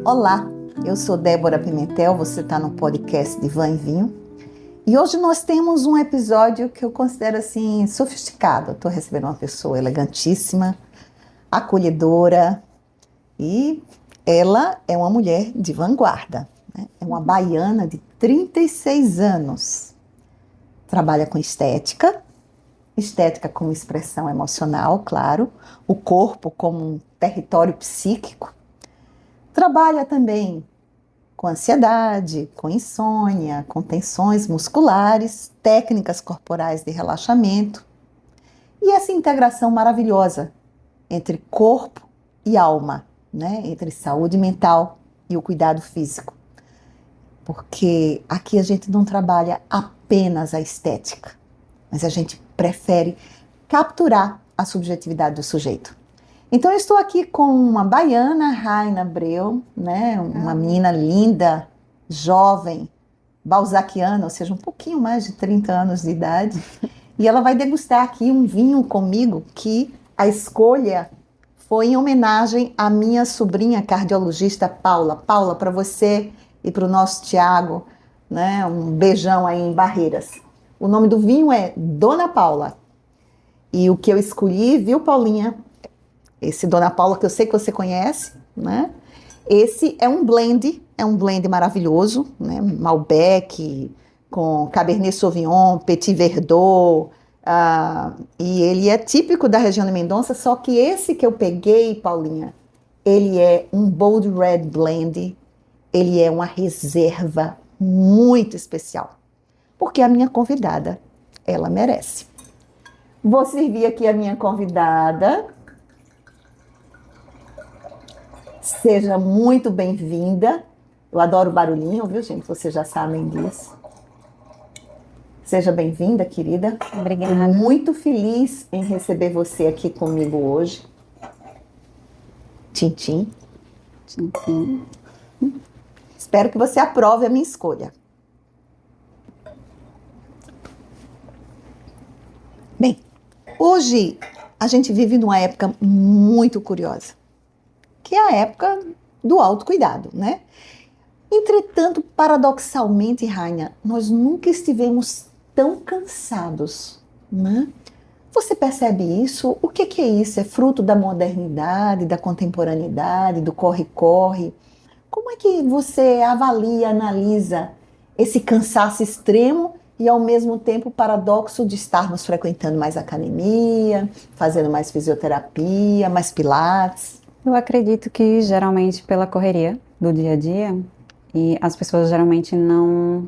Olá, eu sou Débora Pimentel, você está no podcast Divã e Vinho. E hoje nós temos um episódio que eu considero assim sofisticado. Estou recebendo uma pessoa elegantíssima, acolhedora e ela é uma mulher de vanguarda, né? É uma baiana de 36 anos. Trabalha com estética como expressão emocional, claro, o corpo como um território psíquico. Trabalha também com ansiedade, com insônia, com tensões musculares, técnicas corporais de relaxamento e essa integração maravilhosa entre corpo e alma, né? Entre saúde mental e o cuidado físico. Porque aqui a gente não trabalha apenas a estética, mas a gente prefere capturar a subjetividade do sujeito. Então eu estou aqui com uma baiana, Raina Abreu, né? Uma menina linda, jovem, balzaquiana, ou seja, um pouquinho mais de 30 anos de idade. E ela vai degustar aqui um vinho comigo que a escolha foi em homenagem à minha sobrinha cardiologista Paula. Paula, para você e para o nosso Tiago, né? Um beijão aí em Barreiras. O nome do vinho é Dona Paula. E o que eu escolhi, viu, Paulinha? Esse Dona Paula que eu sei que você conhece, né? Esse é um blend maravilhoso, né? Malbec com Cabernet Sauvignon, Petit Verdot, e ele é típico da região de Mendonça, só que esse que eu peguei, Paulinha, ele é um Bold Red Blend, ele é uma reserva muito especial, porque a minha convidada, ela merece. Vou servir aqui a minha convidada. Seja muito bem-vinda. Eu adoro barulhinho, viu, gente? Vocês já sabem disso. Seja bem-vinda, querida. Obrigada. Estou muito feliz em receber você aqui comigo hoje. Tintim. Tintim. Espero que você aprove a minha escolha. Bem, hoje a gente vive numa época muito curiosa, que é a época do autocuidado, né? Entretanto, paradoxalmente, Rainha, nós nunca estivemos tão cansados, né? Você percebe isso? O que é isso? É fruto da modernidade, da contemporaneidade, do corre-corre? Como é que você avalia, analisa esse cansaço extremo e, ao mesmo tempo, o paradoxo de estarmos frequentando mais academia, fazendo mais fisioterapia, mais pilates? Eu acredito que geralmente pela correria do dia a dia, e as pessoas geralmente não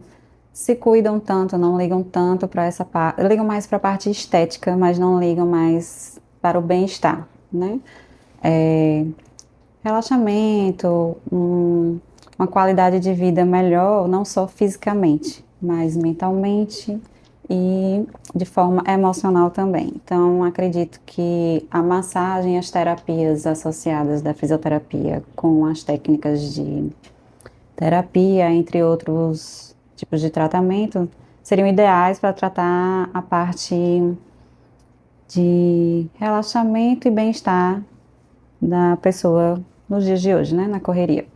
se cuidam tanto, não ligam tanto para essa parte, ligam mais para a parte estética, mas não ligam mais para o bem-estar, né? Relaxamento, uma qualidade de vida melhor, não só fisicamente, mas mentalmente e de forma emocional também. Então, acredito que a massagem e as terapias associadas da fisioterapia com as técnicas de terapia, entre outros tipos de tratamento, seriam ideais para tratar a parte de relaxamento e bem-estar da pessoa nos dias de hoje, né, na correria.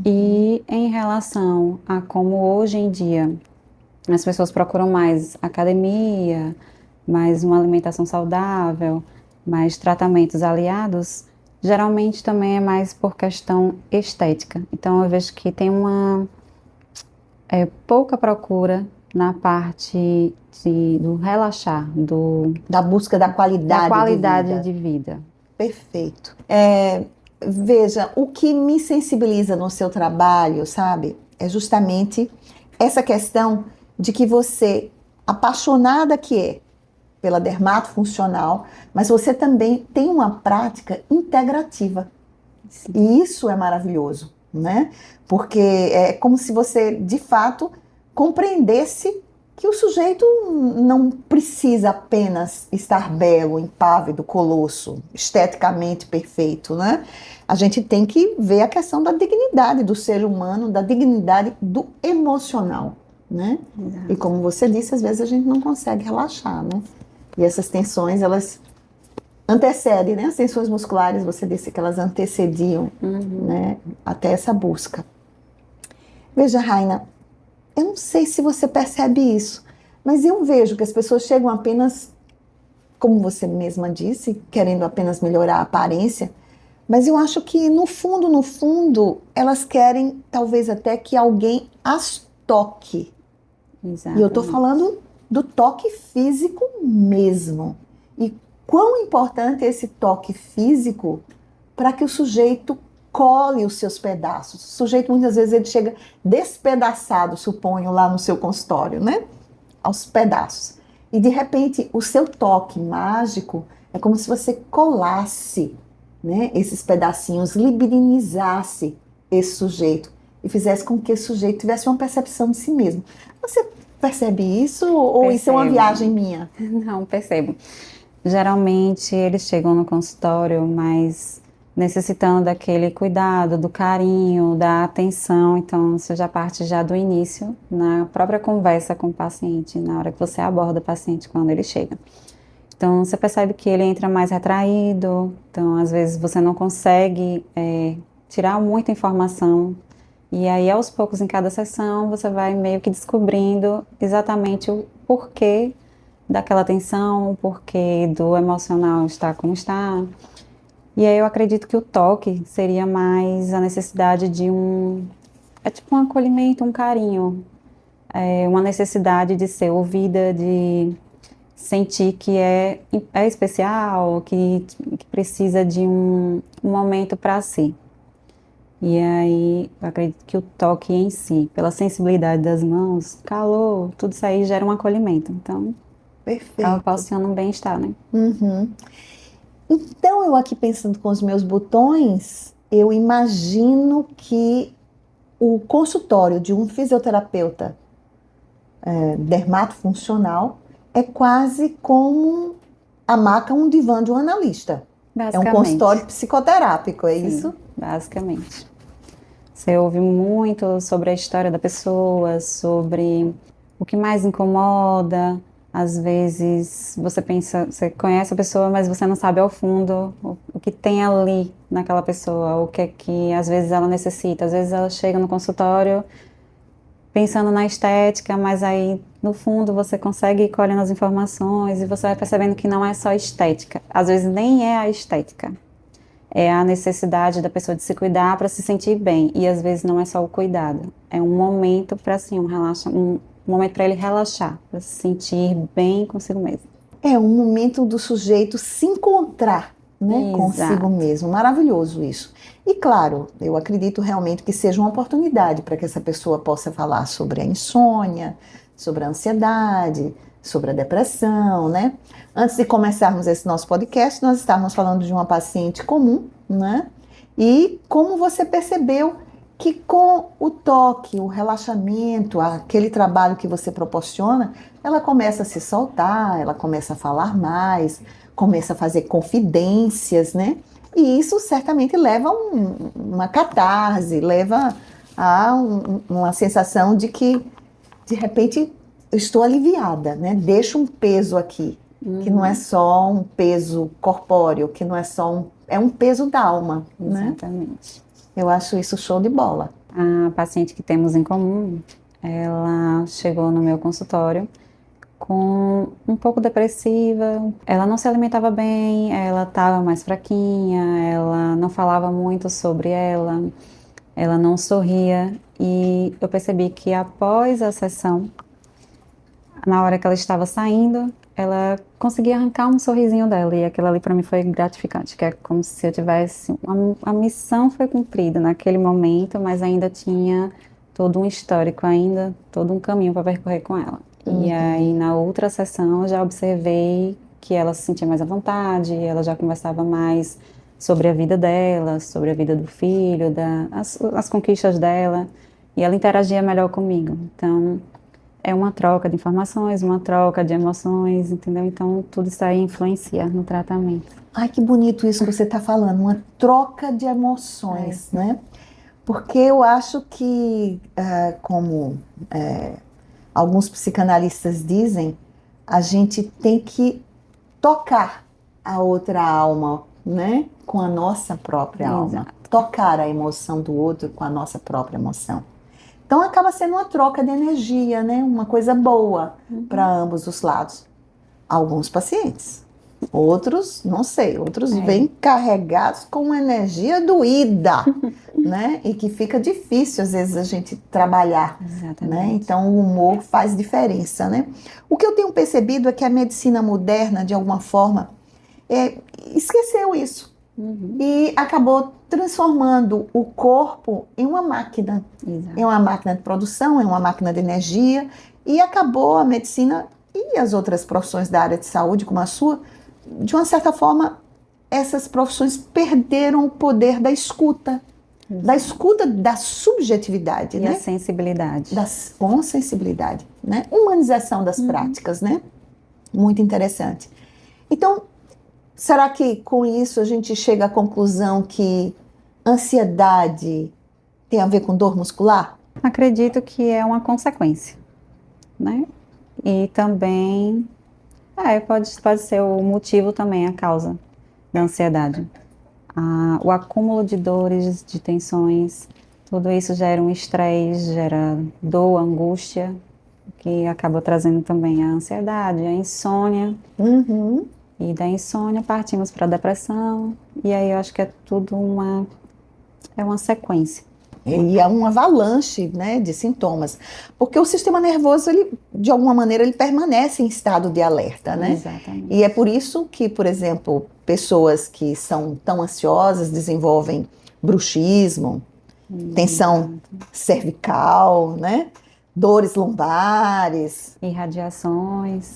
E em relação a como hoje em dia as pessoas procuram mais academia, mais uma alimentação saudável, mais tratamentos aliados, geralmente também é mais por questão estética. Então eu vejo que tem uma pouca procura na parte do relaxar, Da busca da qualidade de vida. Perfeito. Veja, o que me sensibiliza no seu trabalho, sabe, é justamente essa questão de que você, apaixonada que é pela dermatofuncional, mas você também tem uma prática integrativa. Sim. E isso é maravilhoso, né? Porque é como se você, de fato, compreendesse que o sujeito não precisa apenas estar belo, impávido, colosso, esteticamente perfeito, né? A gente tem que ver a questão da dignidade do ser humano, da dignidade do emocional, né? Exato. E como você disse, às vezes a gente não consegue relaxar, né? E essas tensões, elas antecede, né? As tensões musculares, você disse que elas antecediam, né? Até essa busca. Veja, Raina, eu não sei se você percebe isso, mas eu vejo que as pessoas chegam apenas, como você mesma disse, querendo apenas melhorar a aparência, mas eu acho que no fundo, elas querem talvez até que alguém as toque. Exatamente. E eu estou falando do toque físico mesmo. E quão importante é esse toque físico para que o sujeito cole os seus pedaços. O sujeito muitas vezes ele chega despedaçado, suponho, lá no seu consultório, né? Aos pedaços. E de repente o seu toque mágico é como se você colasse, né, esses pedacinhos, libidinizasse esse sujeito e fizesse com que esse sujeito tivesse uma percepção de si mesmo. Você percebe isso ou isso é uma viagem minha? Não, percebo. Geralmente eles chegam no consultório, mas necessitando daquele cuidado, do carinho, da atenção. Então, você já parte já do início, na própria conversa com o paciente, na hora que você aborda o paciente quando ele chega. Então, você percebe que ele entra mais retraído, então, às vezes, você não consegue tirar muita informação. E aí, aos poucos, em cada sessão, você vai meio que descobrindo exatamente o porquê daquela tensão, o porquê do emocional estar como está. E aí, eu acredito que o toque seria mais a necessidade de é tipo um acolhimento, um carinho, uma necessidade de ser ouvida, de sentir que é especial, que precisa de um momento para si. E aí, eu acredito que o toque em si, pela sensibilidade das mãos, calor, tudo isso aí gera um acolhimento. Então, acaba causando um bem-estar, né? Uhum. Então, eu aqui pensando com os meus botões, eu imagino que o consultório de um fisioterapeuta dermatofuncional é quase como a maca, um divã de um analista. É um consultório psicoterápico, é isso? Basicamente. Você ouve muito sobre a história da pessoa, sobre o que mais incomoda. Às vezes você pensa, você conhece a pessoa, mas você não sabe ao fundo o que tem ali naquela pessoa, o que é que às vezes ela necessita. Às vezes ela chega no consultório pensando na estética, mas aí no fundo você consegue ir colhendo as informações e você vai percebendo que não é só estética. Às vezes nem é a estética. É a necessidade da pessoa de se cuidar para se sentir bem. E às vezes não é só o cuidado. É um momento para assim, um momento para ele relaxar, para se sentir bem consigo mesmo. É um momento do sujeito se encontrar, né, consigo mesmo. Maravilhoso isso. E claro, eu acredito realmente que seja uma oportunidade para que essa pessoa possa falar sobre a insônia, sobre a ansiedade, sobre a depressão, né? Antes de começarmos esse nosso podcast, nós estávamos falando de uma paciente comum, né? E como você percebeu que com o toque, o relaxamento, aquele trabalho que você proporciona, ela começa a se soltar, ela começa a falar mais, começa a fazer confidências, né? E isso certamente leva a uma catarse, leva a uma sensação de que, de repente, eu estou aliviada, né? Deixo um peso aqui, que não é só um peso corpóreo, que não é só é um peso da alma, né? Exatamente. Eu acho isso show de bola. A paciente que temos em comum, ela chegou no meu consultório com um pouco depressiva, ela não se alimentava bem, ela estava mais fraquinha, ela não falava muito sobre ela não sorria, e eu percebi que após a sessão, na hora que ela estava saindo, ela conseguia arrancar um sorrisinho dela, e aquilo ali para mim foi gratificante, que é como se eu tivesse, a missão foi cumprida naquele momento, mas ainda tinha todo um histórico, ainda todo um caminho para percorrer com ela. E aí, na outra sessão, eu já observei que ela se sentia mais à vontade, ela já conversava mais sobre a vida dela, sobre a vida do filho, as conquistas dela, e ela interagia melhor comigo. Então, é uma troca de informações, uma troca de emoções, entendeu? Então, tudo isso aí influencia no tratamento. Ai, que bonito isso que você está falando, uma troca de emoções, né? Porque eu acho que, como alguns psicanalistas dizem, a gente tem que tocar a outra alma, né? Com a nossa própria alma. Exato. Tocar a emoção do outro com a nossa própria emoção. Então acaba sendo uma troca de energia, né? Uma coisa boa para ambos os lados. Alguns pacientes. Outros, não sei, outros vêm carregados com uma energia doída, né? E que fica difícil, às vezes, a gente trabalhar. Exatamente. Né? Então, o humor faz diferença, né? O que eu tenho percebido é que a medicina moderna, de alguma forma, esqueceu isso. E acabou transformando o corpo em uma máquina. Exato. É uma máquina de produção, é uma máquina de energia. E acabou a medicina e as outras profissões da área de saúde, como a sua, de uma certa forma, essas profissões perderam o poder da escuta. Da escuta da subjetividade, E né? a sensibilidade. Com sensibilidade, né? Humanização das práticas, né? Muito interessante. Então, será que com isso a gente chega à conclusão que ansiedade tem a ver com dor muscular? Acredito que é uma consequência, né? E também, pode ser o motivo também, a causa da ansiedade. O acúmulo de dores, de tensões, tudo isso gera um estresse, gera dor, angústia, que acaba trazendo também a ansiedade, a insônia. E da insônia partimos para a depressão, e aí eu acho que é tudo uma sequência. E é uma avalanche, né, de sintomas. Porque o sistema nervoso, ele, de alguma maneira, ele permanece em estado de alerta, né? Exatamente. E é por isso que, por exemplo, pessoas que são tão ansiosas desenvolvem bruxismo, tensão cervical, né? Dores lombares, irradiações,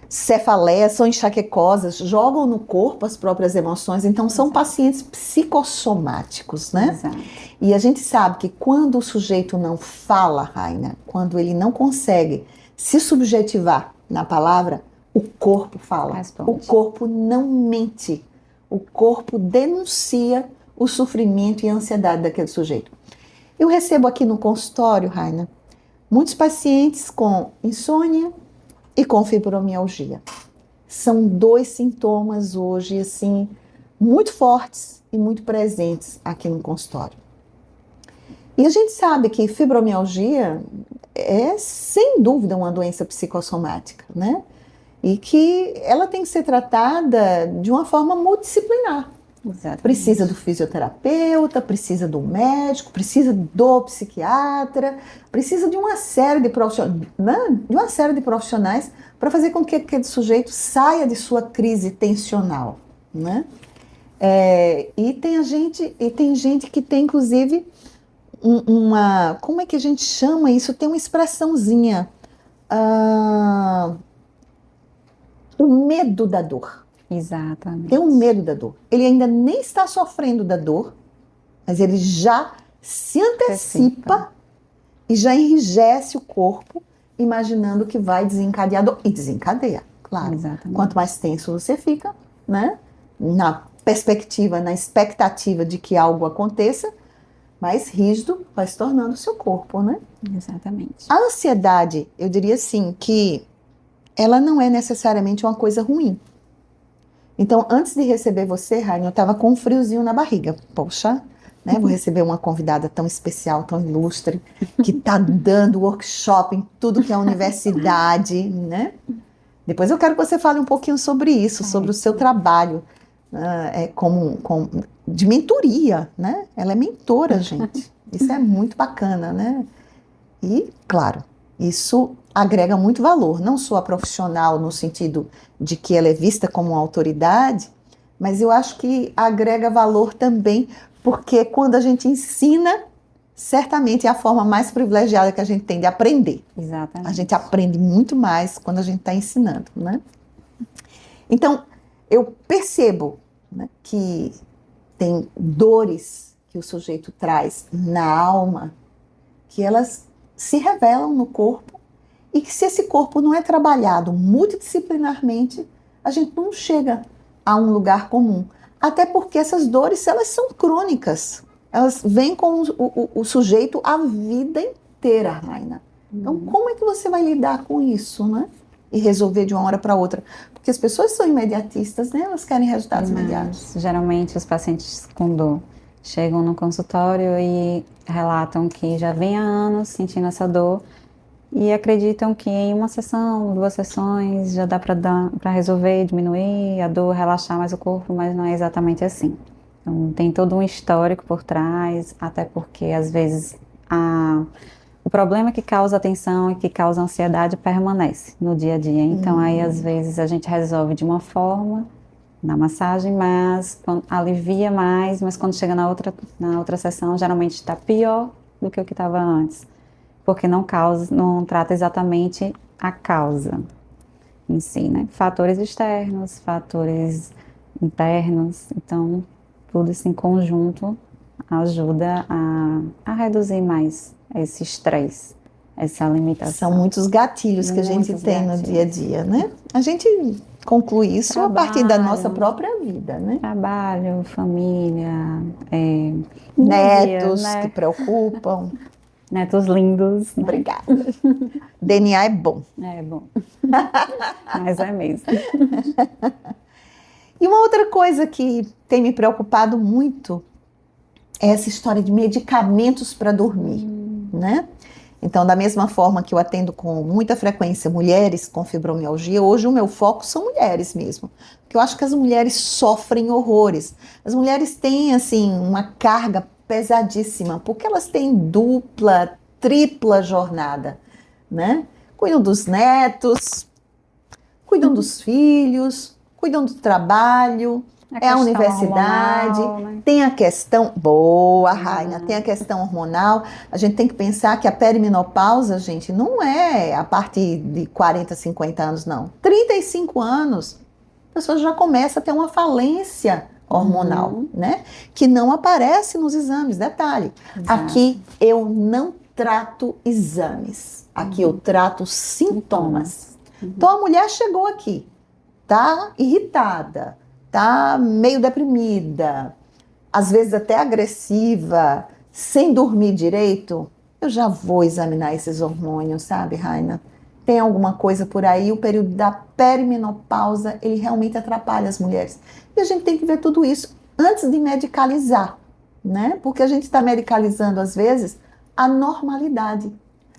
cefaleias, são enxaquecosas, jogam no corpo as próprias emoções, então são pacientes psicossomáticos, né? Exato. E a gente sabe que quando o sujeito não fala, Raina, quando ele não consegue se subjetivar na palavra, o corpo fala. Responde. O corpo não mente. O corpo denuncia o sofrimento e a ansiedade daquele sujeito. Eu recebo aqui no consultório, Raina, muitos pacientes com insônia e com fibromialgia. São dois sintomas hoje, assim, muito fortes e muito presentes aqui no consultório. E a gente sabe que fibromialgia é, sem dúvida, uma doença psicossomática, né? E que ela tem que ser tratada de uma forma multidisciplinar. Exatamente. Precisa do fisioterapeuta, precisa do médico, precisa do psiquiatra, precisa de uma série de profissionais, né? De uma série de profissionais para fazer com que aquele sujeito saia de sua crise tensional, né? E tem gente que tem, inclusive, como é que a gente chama isso? Tem uma expressãozinha, o medo da dor. Exatamente. Tem um medo da dor. Ele ainda nem está sofrendo da dor, mas ele já se antecipa e já enrijece o corpo, imaginando que vai desencadear dor. E desencadeia, claro. Exatamente. Quanto mais tenso você fica, né? Na perspectiva, na expectativa de que algo aconteça, mais rígido vai se tornando o seu corpo, né? Exatamente. A ansiedade, eu diria assim, que ela não é necessariamente uma coisa ruim. Então, antes de receber você, Rainha, eu estava com um friozinho na barriga. Poxa, né? Vou receber uma convidada tão especial, tão ilustre, que está dando workshop em tudo que é universidade, né? Depois eu quero que você fale um pouquinho sobre isso, sobre o seu trabalho de mentoria, né? Ela é mentora, gente. Isso é muito bacana, né? E, claro, isso agrega muito valor, não só a profissional no sentido de que ela é vista como uma autoridade, mas eu acho que agrega valor também, porque quando a gente ensina, certamente é a forma mais privilegiada que a gente tem de aprender. Exatamente. A gente aprende muito mais quando a gente está ensinando, né? Então, eu percebo, né, que tem dores que o sujeito traz na alma, que elas se revelam no corpo, e que se esse corpo não é trabalhado multidisciplinarmente, a gente não chega a um lugar comum. Até porque essas dores, elas são crônicas. Elas vêm com o sujeito a vida inteira, Raina. Então, como é que você vai lidar com isso, né? e resolver de uma hora para outra. Porque as pessoas são imediatistas, né? Elas querem resultados Mas, imediatos. geralmente os pacientes com dor chegam no consultório e relatam que já vem há anos sentindo essa dor e acreditam que em uma sessão, 2 sessões, já dá para resolver, diminuir a dor, relaxar mais o corpo, mas não é exatamente assim. Então, tem todo um histórico por trás, até porque às vezes o problema que causa tensão e que causa ansiedade permanece no dia a dia. Então, aí às vezes a gente resolve de uma forma na massagem, mas alivia mais, mas quando chega na outra sessão, geralmente está pior do que o que estava antes, porque não trata exatamente a causa em si, né? Fatores externos, fatores internos, então tudo isso em conjunto ajuda a reduzir mais esse estresse, essa limitação. São muitos gatilhos que a gente tem no dia a dia, né? A gente conclui isso a partir da nossa própria vida, né? Trabalho, família, netos né? que preocupam. Netos lindos. Né? Obrigada. DNA é bom. É bom. Mas é mesmo. E uma outra coisa que tem me preocupado muito é essa história de medicamentos para dormir, né? Então, da mesma forma que eu atendo com muita frequência mulheres com fibromialgia, hoje o meu foco são mulheres mesmo. Porque eu acho que as mulheres sofrem horrores. As mulheres têm, assim, uma carga pesadíssima, porque elas têm dupla, tripla jornada, né? Cuidam dos netos, cuidam dos filhos, cuidam do trabalho, é a universidade, hormonal, né? Tem a questão, boa, Raina, tem a questão hormonal. A gente tem que pensar que a perimenopausa, gente, não é a partir de 40, 50 anos, não. 35 anos, a pessoa já começa a ter uma falência hormonal, né? Que não aparece nos exames, detalhe. Exato. Aqui eu não trato exames, aqui eu trato sintomas. Então a mulher chegou aqui, tá irritada, tá meio deprimida, às vezes até agressiva, sem dormir direito, eu já vou examinar esses hormônios, sabe, Raina? Tem alguma coisa por aí, o período da perimenopausa, ele realmente atrapalha as mulheres. E a gente tem que ver tudo isso antes de medicalizar, né? Porque a gente está medicalizando, às vezes, a normalidade.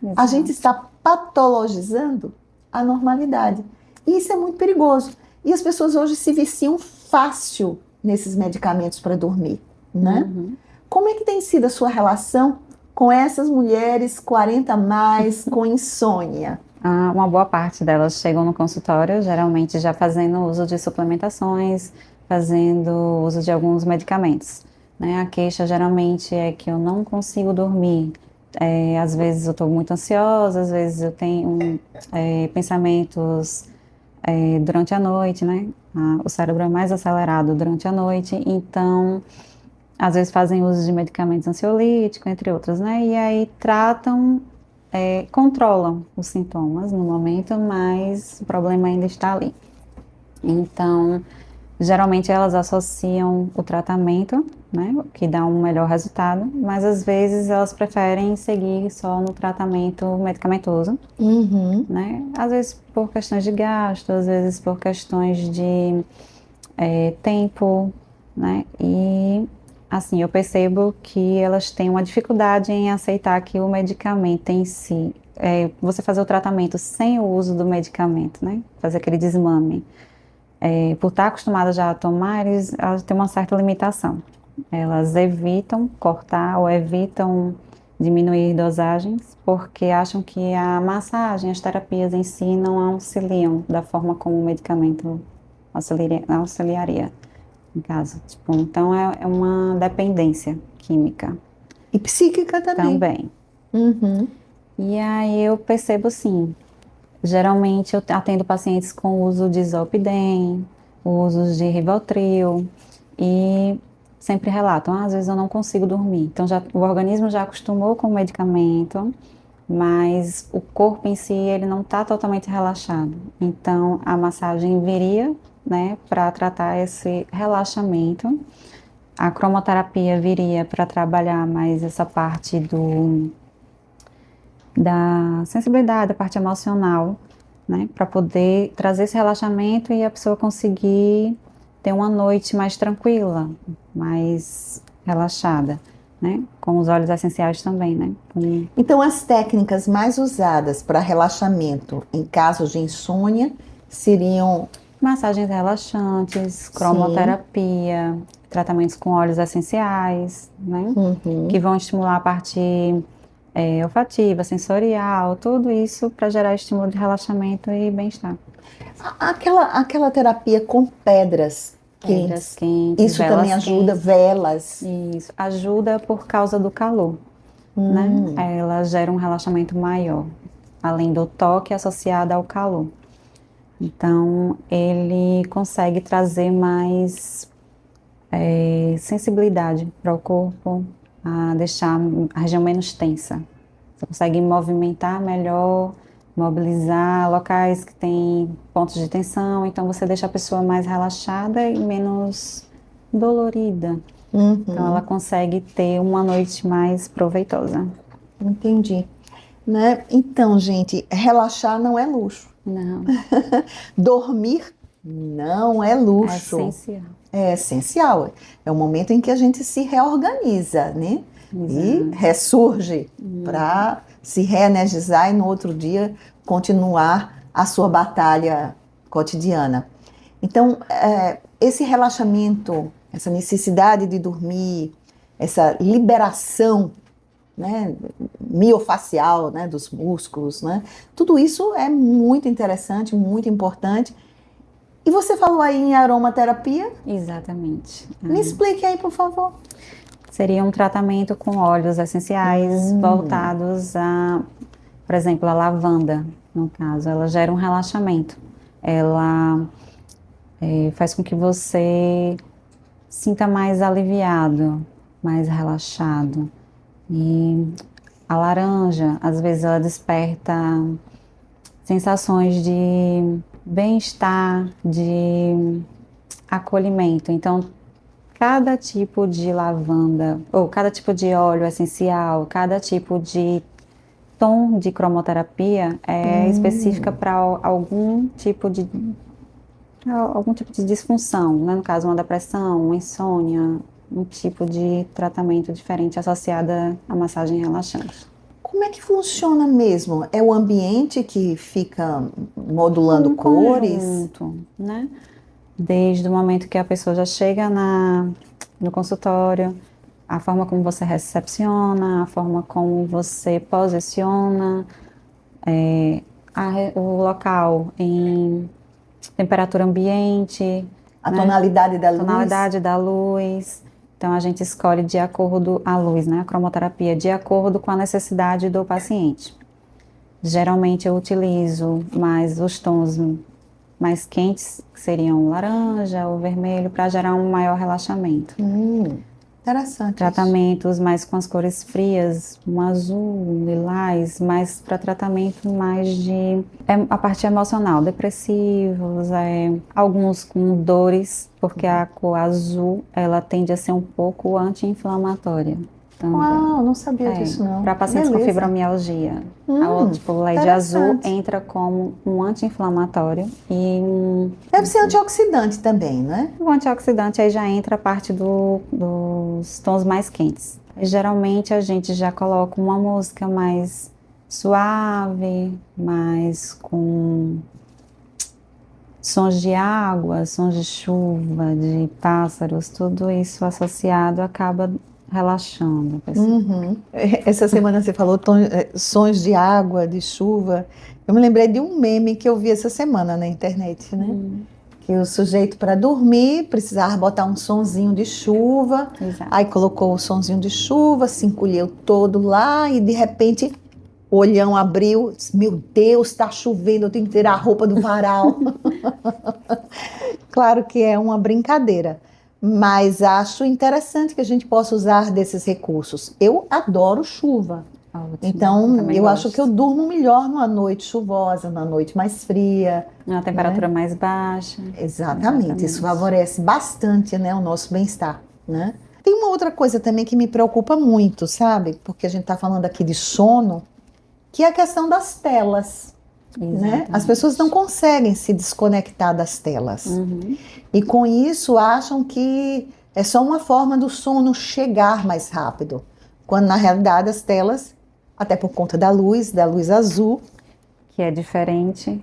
Exato. A gente está patologizando a normalidade. E isso é muito perigoso. E as pessoas hoje se viciam fácil nesses medicamentos para dormir, né? Como é que tem sido a sua relação com essas mulheres 40 a mais com insônia? Uma boa parte delas chegam no consultório, geralmente já fazendo uso de suplementações, fazendo uso de alguns medicamentos, né? A queixa geralmente é que eu não consigo dormir. Às vezes eu estou muito ansiosa, às vezes eu tenho pensamentos durante a noite, né? O cérebro é mais acelerado durante a noite, então às vezes fazem uso de medicamentos ansiolíticos, entre outros, né? E aí tratam, controlam os sintomas no momento, mas o problema ainda está ali. Então, geralmente elas associam o tratamento, né, que dá um melhor resultado, mas às vezes elas preferem seguir só no tratamento medicamentoso, né, às vezes por questões de gasto, às vezes por questões de tempo, né, e assim, eu percebo que elas têm uma dificuldade em aceitar que o medicamento em si, você fazer o tratamento sem o uso do medicamento, né, fazer aquele desmame, por estar acostumada já a tomar, elas têm uma certa limitação. Elas evitam cortar ou evitam diminuir dosagens porque acham que a massagem, as terapias em si não auxiliam da forma como o medicamento auxiliaria, no caso. Tipo, então é uma dependência química. E psíquica também. E aí eu percebo sim. Geralmente eu atendo pacientes com uso de Zolpidem, uso de Rivotril e sempre relatam, às vezes eu não consigo dormir. Então o organismo já acostumou com o medicamento, mas o corpo em si ele não está totalmente relaxado. Então a massagem viria, né, para tratar esse relaxamento. A cromoterapia viria para trabalhar mais essa parte da sensibilidade, da parte emocional, né? Para poder trazer esse relaxamento e a pessoa conseguir ter uma noite mais tranquila, mais relaxada, né? Com os óleos essenciais também, né? Então, as técnicas mais usadas para relaxamento em casos de insônia seriam... Massagens relaxantes, cromoterapia, tratamentos com óleos essenciais, né? Que vão estimular a parte olfativa, sensorial, tudo isso para gerar estímulo de relaxamento e bem-estar. Aquela terapia com pedras quentes, isso também ajuda, quentes. velas. Isso, ajuda por causa do calor, né? Ela gera um relaxamento maior, além do toque associado ao calor. Então, ele consegue trazer mais sensibilidade para o corpo, a deixar a região menos tensa. Você consegue movimentar melhor, mobilizar locais que têm pontos de tensão, então você deixa a pessoa mais relaxada e menos dolorida. Então, ela consegue ter uma noite mais proveitosa. Entendi. Né? Então, gente, relaxar não é luxo. Não. Dormir não é luxo. É essencial. É essencial. É o momento em que a gente se reorganiza, né? E ressurge para se reenergizar e no outro dia continuar a sua batalha cotidiana. Então, esse relaxamento, essa necessidade de dormir, essa liberação, né, miofacial, né, dos músculos, né, tudo isso é muito interessante, muito importante. E você falou aí em aromaterapia? Exatamente. Me explique aí, por favor. Seria um tratamento com óleos essenciais voltados a, por exemplo, a lavanda, no caso. Ela gera um relaxamento. Ela faz com que você sinta mais aliviado, mais relaxado. E a laranja, às vezes, ela desperta sensações de bem-estar, de acolhimento. Então, cada tipo de lavanda, ou cada tipo de óleo essencial, cada tipo de tom de cromoterapia é específica para algum tipo de disfunção, né? No caso, uma depressão, uma insônia, um tipo de tratamento diferente associado à massagem relaxante. Como é que funciona mesmo? É o ambiente que fica modulando cores? Conjunto, né? Desde o momento que a pessoa já chega no consultório, a forma como você recepciona, a forma como você posiciona, o local em temperatura ambiente, A tonalidade da luz? Tonalidade da luz. Então, a gente escolhe de acordo a luz, né? A cromoterapia, de acordo com a necessidade do paciente. Geralmente, eu utilizo mais os tons mais quentes, que seriam o laranja ou vermelho, para gerar um maior relaxamento. Interessante. Tratamentos mais com as cores frias, um azul, um lilás, mais para tratamento mais de a parte emocional, depressivos, alguns com dores, porque a cor azul ela tende a ser um pouco anti-inflamatória. Então, Uau, não sabia disso não. Para pacientes com fibromialgia, tipo, o LED azul entra como um anti-inflamatório e deve ser antioxidante também, né? O antioxidante aí já entra a parte dos tons mais quentes. E, geralmente a gente já coloca uma música mais suave, mais com sons de água, sons de chuva, de pássaros, tudo isso associado acaba relaxando a pessoa. Essa semana você falou sons de água, de chuva. Eu me lembrei de um meme que eu vi essa semana na internet, né? Que o sujeito, para dormir, precisava botar um sonzinho de chuva. Exato. Aí colocou o sonzinho de chuva, se encolheu todo lá e de repente o olhão abriu. Meu Deus, está chovendo, eu tenho que tirar a roupa do varal. Claro que é uma brincadeira. Mas acho interessante que a gente possa usar desses recursos. Eu adoro chuva. Ótimo. Então, eu acho que eu durmo melhor numa noite chuvosa, numa noite mais fria. Uma temperatura mais baixa. Exatamente. Isso favorece bastante, né, o nosso bem-estar, né? Tem uma outra coisa também que me preocupa muito, sabe? Porque a gente está falando aqui de sono, que é a questão das telas. né? As Exatamente. pessoas não conseguem se desconectar das telas. Uhum. E com isso acham que é só uma forma do sono chegar mais rápido. Quando na realidade as telas, até por conta da luz azul, Que é diferente,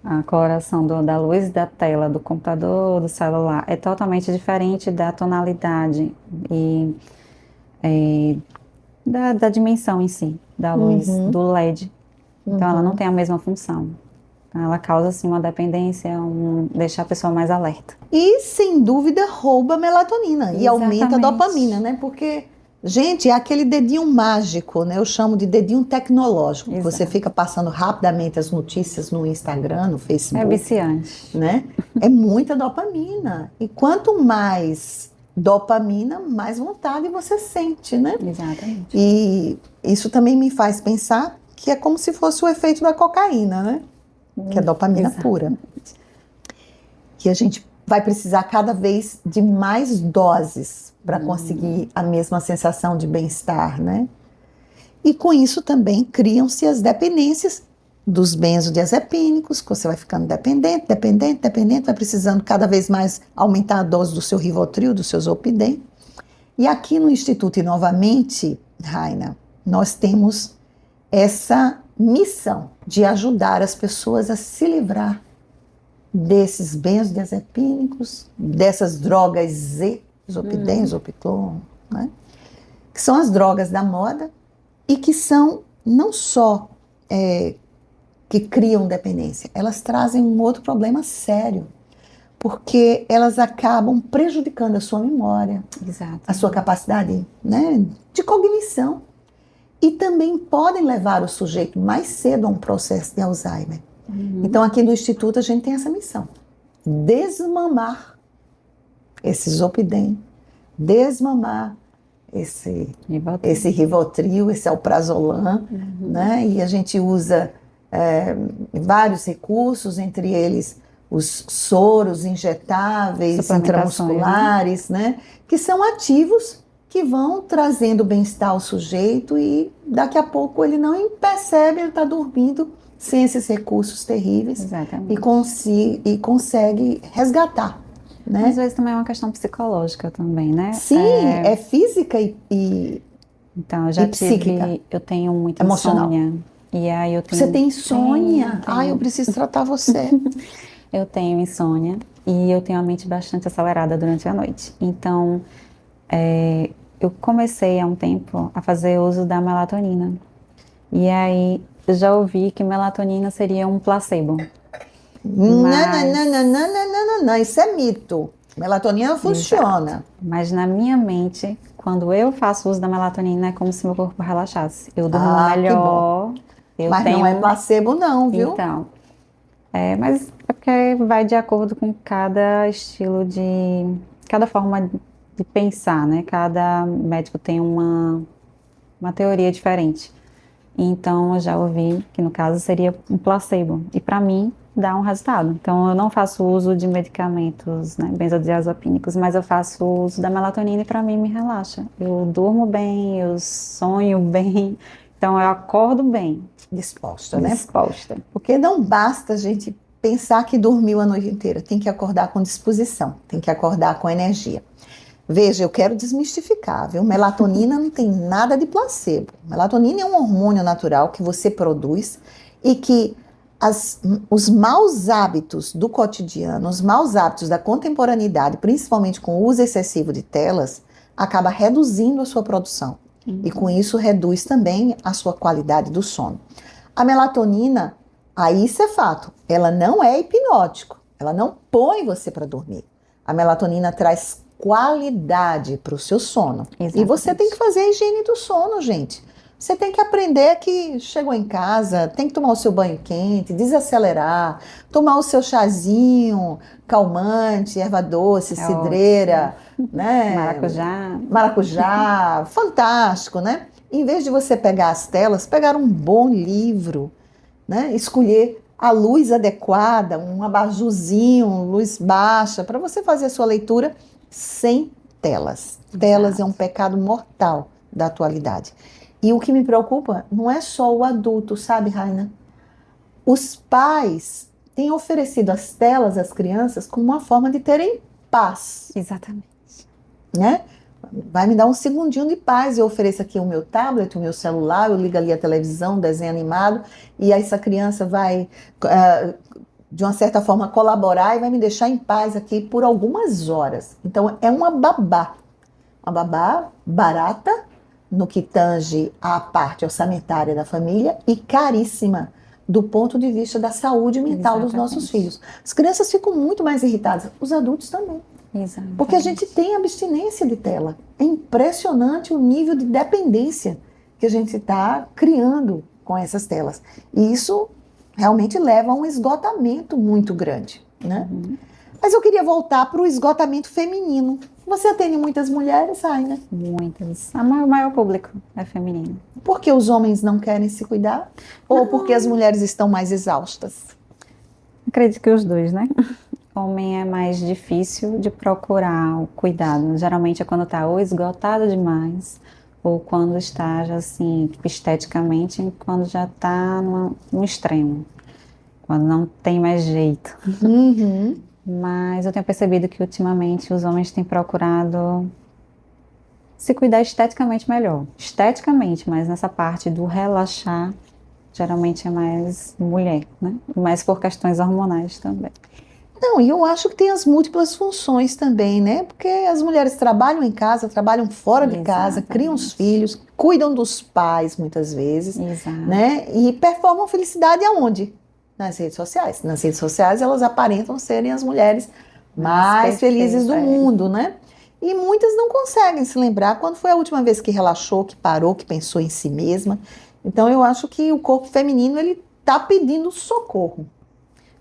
a coloração da luz da tela, do computador, do celular, é totalmente diferente da tonalidade e da dimensão em si, da luz uhum, do LED. Então ela não uhum. tem a mesma função. Então, ela causa assim uma dependência, deixar a pessoa mais alerta. E sem dúvida rouba a melatonina e aumenta a Exatamente. dopamina, né? Porque, gente, é aquele dedinho mágico, né? Eu chamo de dedinho tecnológico. Que você Exato. fica passando rapidamente as notícias no Instagram, no É Facebook, viciante. né? É muita dopamina. E quanto mais dopamina, mais vontade você sente, né? Exatamente. E isso também me faz pensar que é como se fosse o efeito da cocaína, né? Que é dopamina Exato. pura. Que a gente vai precisar cada vez de mais doses para conseguir a mesma sensação de bem-estar, né? E com isso também criam-se as dependências dos benzodiazepínicos, que você vai ficando dependente, vai precisando cada vez mais aumentar a dose do seu Rivotril, do seu Zolpidem. E aqui no Instituto, e novamente, Raina, nós temos essa missão de ajudar as pessoas a se livrar desses benzodiazepínicos, dessas drogas Z, Zolpidem, Zolpiclon, né? Que são as drogas da moda e que são não só que criam dependência, elas trazem um outro problema sério, porque elas acabam prejudicando a sua memória, Exato. a sua capacidade, né, de cognição e também podem levar o sujeito mais cedo a um processo de Alzheimer. Então aqui no Instituto a gente tem essa missão, desmamar esse Zolpidem, desmamar esse Rivotril, esse Alprazolam, né? E a gente usa vários recursos, entre eles os soros injetáveis, intramusculares, né? Que são ativos que vão trazendo bem-estar ao sujeito e daqui a pouco ele não percebe, ele está dormindo sem esses recursos terríveis. Exatamente. E consegue resgatar. Né? Às vezes também é uma questão psicológica também, né? Sim, é física e então, eu já psíquica. eu tenho muita Emocional. insônia. E aí eu tenho... Você tem insônia? Tenho. Ai, eu preciso tratar você. Eu tenho insônia e eu tenho a mente bastante acelerada durante a noite. Então, eu comecei há um tempo a fazer uso da melatonina. E aí, eu já ouvi que melatonina seria um placebo. Não, isso é mito. Melatonina funciona. Exato. Mas na minha mente, quando eu faço uso da melatonina, é como se meu corpo relaxasse. Eu durmo melhor. Mas não é placebo não, viu? Então, mas é porque vai de acordo com cada estilo cada forma de pensar, né? Cada médico tem uma teoria diferente. Então, eu já ouvi que no caso seria um placebo. E para mim, dá um resultado. Então, eu não faço uso de medicamentos, né, benzodiazepínicos, mas eu faço uso da melatonina e para mim me relaxa. Eu durmo bem, eu sonho bem, então eu acordo bem. Disposta, né? Disposta. Porque não basta a gente pensar que dormiu a noite inteira, tem que acordar com disposição, tem que acordar com energia. Veja, eu quero desmistificar, viu? Melatonina não tem nada de placebo. Melatonina é um hormônio natural que você produz e que os maus hábitos do cotidiano, os maus hábitos da contemporaneidade, principalmente com o uso excessivo de telas, acaba reduzindo a sua produção. E com isso reduz também a sua qualidade do sono. A melatonina, aí isso é fato, ela não é hipnótico, ela não põe você para dormir. A melatonina traz qualidade para o seu sono. Exatamente. E você tem que fazer a higiene do sono, gente. Você tem que aprender que chegou em casa, tem que tomar o seu banho quente, desacelerar, tomar o seu chazinho calmante, erva doce, cidreira, né? Maracujá, fantástico, né? Em vez de você pegar as telas, pegar um bom livro, né? Escolher a luz adequada, um abajurzinho, luz baixa, para você fazer a sua leitura sem telas. Telas é um pecado mortal da atualidade. E o que me preocupa não é só o adulto, sabe, Raina? os pais têm oferecido as telas às crianças como uma forma de terem paz, Exatamente. né? Vai me dar um segundinho de paz, eu ofereço aqui o meu tablet, o meu celular, eu ligo ali a televisão, desenho animado, e aí essa criança vai, de uma certa forma, colaborar e vai me deixar em paz aqui por algumas horas. Então, é uma babá barata, no que tange à parte orçamentária da família, e caríssima do ponto de vista da saúde mental dos nossos filhos. As crianças ficam muito mais irritadas, os adultos também. Exatamente. Porque a gente tem abstinência de tela. É impressionante o nível de dependência que a gente está criando com essas telas. E isso realmente leva a um esgotamento muito grande, né? Mas eu queria voltar para o esgotamento feminino. Você atende muitas mulheres, né? Muitas. O maior público é feminino. Porque os homens não querem se cuidar? Ou porque as mulheres estão mais exaustas? Acredito que os dois, né? Homem é mais difícil de procurar o cuidado. Geralmente é quando está ou esgotado demais, ou quando está já assim, tipo, esteticamente, quando já está no extremo. Quando não tem mais jeito. Mas eu tenho percebido que ultimamente os homens têm procurado se cuidar esteticamente melhor. Esteticamente, mas nessa parte do relaxar, geralmente é mais mulher, né? Mas por questões hormonais também. Não, e eu acho que tem as múltiplas funções também, né? Porque as mulheres trabalham em casa, trabalham fora de casa, criam os filhos, cuidam dos pais muitas vezes, né? E performam felicidade aonde? Nas redes sociais. Nas redes sociais elas aparentam serem as mulheres mais felizes do mundo, né? E muitas não conseguem se lembrar quando foi a última vez que relaxou, que parou, que pensou em si mesma. Então eu acho que o corpo feminino, ele tá pedindo socorro.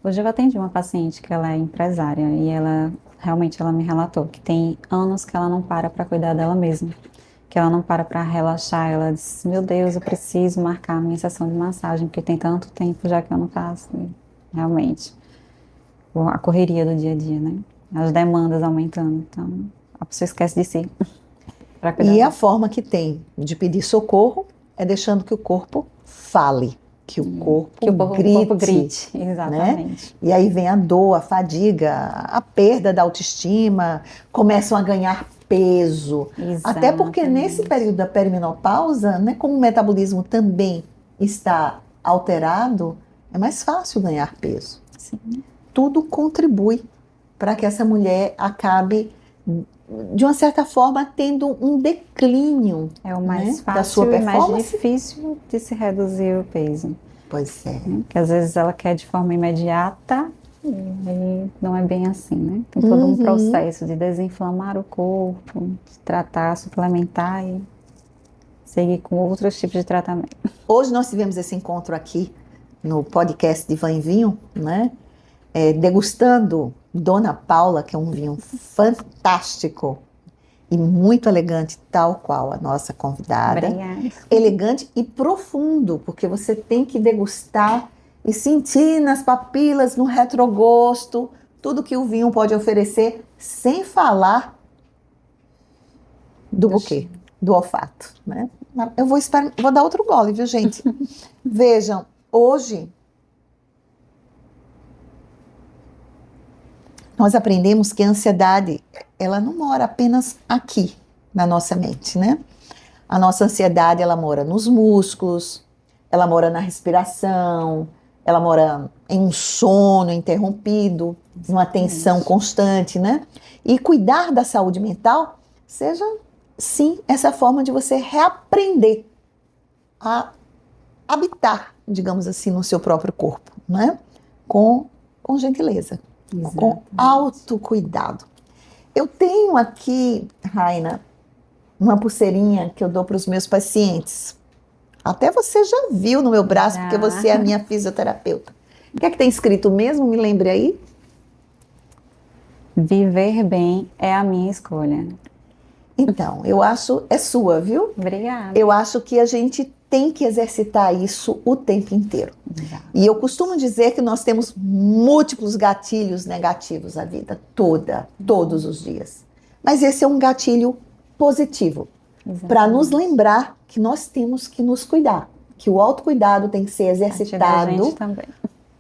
Hoje eu atendi uma paciente que ela é empresária e ela realmente me relatou que tem anos que ela não para cuidar dela mesma, que ela não para relaxar. Ela disse: meu Deus, eu preciso marcar a minha sessão de massagem porque tem tanto tempo já que eu não faço. E, realmente, a correria do dia a dia, né? As demandas aumentando, então a pessoa esquece de si. E a forma que tem de pedir socorro é deixando que o corpo fale. Que o corpo grite. Exatamente. Né? E aí vem a dor, a fadiga, a perda da autoestima, começam a ganhar peso. Exatamente. Até porque nesse período da perimenopausa, né, como o metabolismo também está alterado, é mais fácil ganhar peso. Sim. Tudo contribui para que essa mulher acabe, de uma certa forma, tendo um declínio. É o mais, né, fácil da sua performance. E mais difícil de se reduzir o peso. Pois é. Porque às vezes ela quer de forma imediata e não é bem assim, né? Tem todo um processo de desinflamar o corpo, de tratar, suplementar e seguir com outros tipos de tratamento. Hoje nós tivemos esse encontro aqui no podcast de Vã e Vinho, né? Degustando Dona Paula, que é um vinho fantástico e muito elegante, tal qual a nossa convidada. Obrigada. Elegante e profundo, porque você tem que degustar e sentir nas papilas, no retrogosto, tudo que o vinho pode oferecer, sem falar do buquê, do olfato, né? Eu vou dar outro gole, viu, gente? Vejam, hoje nós aprendemos que a ansiedade, ela não mora apenas aqui na nossa mente, né? A nossa ansiedade, ela mora nos músculos, ela mora na respiração, ela mora em um sono interrompido, numa tensão constante, né? E cuidar da saúde mental seja, sim, essa forma de você reaprender a habitar, digamos assim, no seu próprio corpo, né? Com gentileza. Exatamente. Com autocuidado. Eu tenho aqui, Raina, uma pulseirinha que eu dou para os meus pacientes. Até você já viu no meu braço, porque você é a minha fisioterapeuta. O que é que tem escrito mesmo? Me lembre aí. Viver bem é a minha escolha. Então, eu acho, é sua, viu? Obrigada. Eu acho que a gente tem que exercitar isso o tempo inteiro. Exato. E eu costumo dizer que nós temos múltiplos gatilhos negativos a vida toda, todos os dias. Mas esse é um gatilho positivo, para nos lembrar que nós temos que nos cuidar, que o autocuidado tem que ser exercitado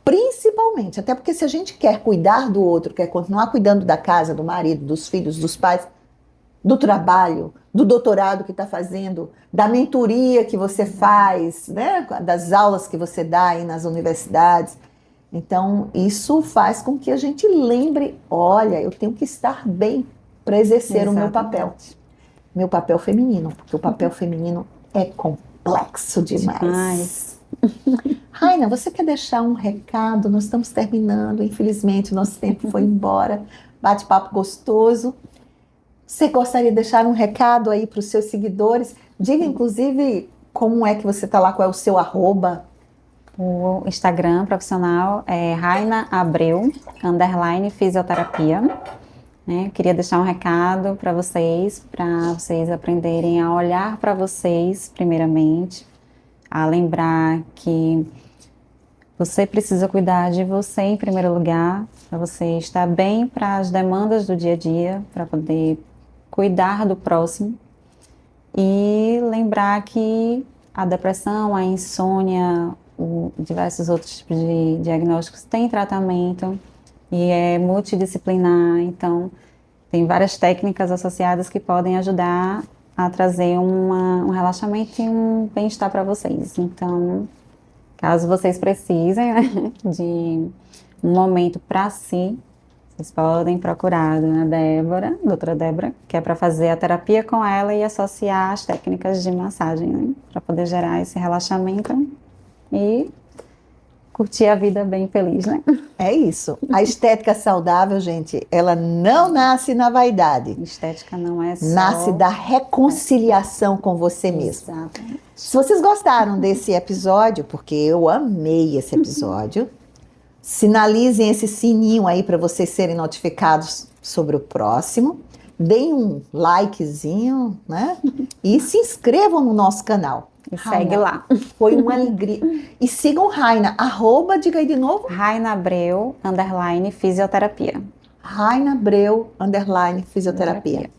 Principalmente, até porque se a gente quer cuidar do outro, quer continuar cuidando da casa, do marido, dos filhos, dos pais, do trabalho, do doutorado que está fazendo, da mentoria que você faz, né, das aulas que você dá aí nas universidades. Então, isso faz com que a gente lembre, olha, eu tenho que estar bem para exercer o meu papel feminino, porque o papel feminino é complexo demais. Raina, você quer deixar um recado? Nós estamos terminando, infelizmente, nosso tempo foi embora, bate-papo gostoso. Você gostaria de deixar um recado aí para os seus seguidores? Diga, inclusive, como é que você está lá, qual é o seu arroba? O Instagram profissional é Raina Abreu, _fisioterapia. Né? Queria deixar um recado para vocês aprenderem a olhar para vocês, primeiramente, a lembrar que você precisa cuidar de você em primeiro lugar, para você estar bem para as demandas do dia a dia, para poder cuidar do próximo e lembrar que a depressão, a insônia, diversos outros tipos de diagnósticos têm tratamento e é multidisciplinar, então tem várias técnicas associadas que podem ajudar a trazer um relaxamento e um bem-estar para vocês. Então, caso vocês precisem, né, de um momento para si, vocês podem procurar a doutora Débora, que é para fazer a terapia com ela e associar as técnicas de massagem, né, para poder gerar esse relaxamento e curtir a vida bem feliz, né? É isso. A estética saudável, gente, ela não nasce na vaidade. Estética não é só... Nasce da reconciliação com você mesmo. Exatamente. Se vocês gostaram desse episódio, porque eu amei esse episódio, sinalizem esse sininho aí para vocês serem notificados sobre o próximo. Deem um likezinho, né? E se inscrevam no nosso canal. E segue lá. Foi uma alegria. E sigam Raina, diga aí de novo. Raina Abreu, _fisioterapia. Raina Abreu, _fisioterapia.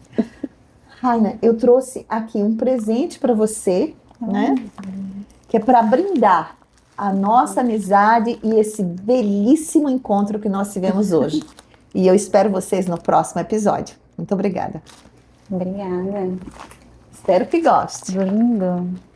Raina, eu trouxe aqui um presente para você, né? Que é para brindar a nossa amizade e esse belíssimo encontro que nós tivemos hoje. E eu espero vocês no próximo episódio. Muito obrigada. Obrigada. Espero que goste. Lindo.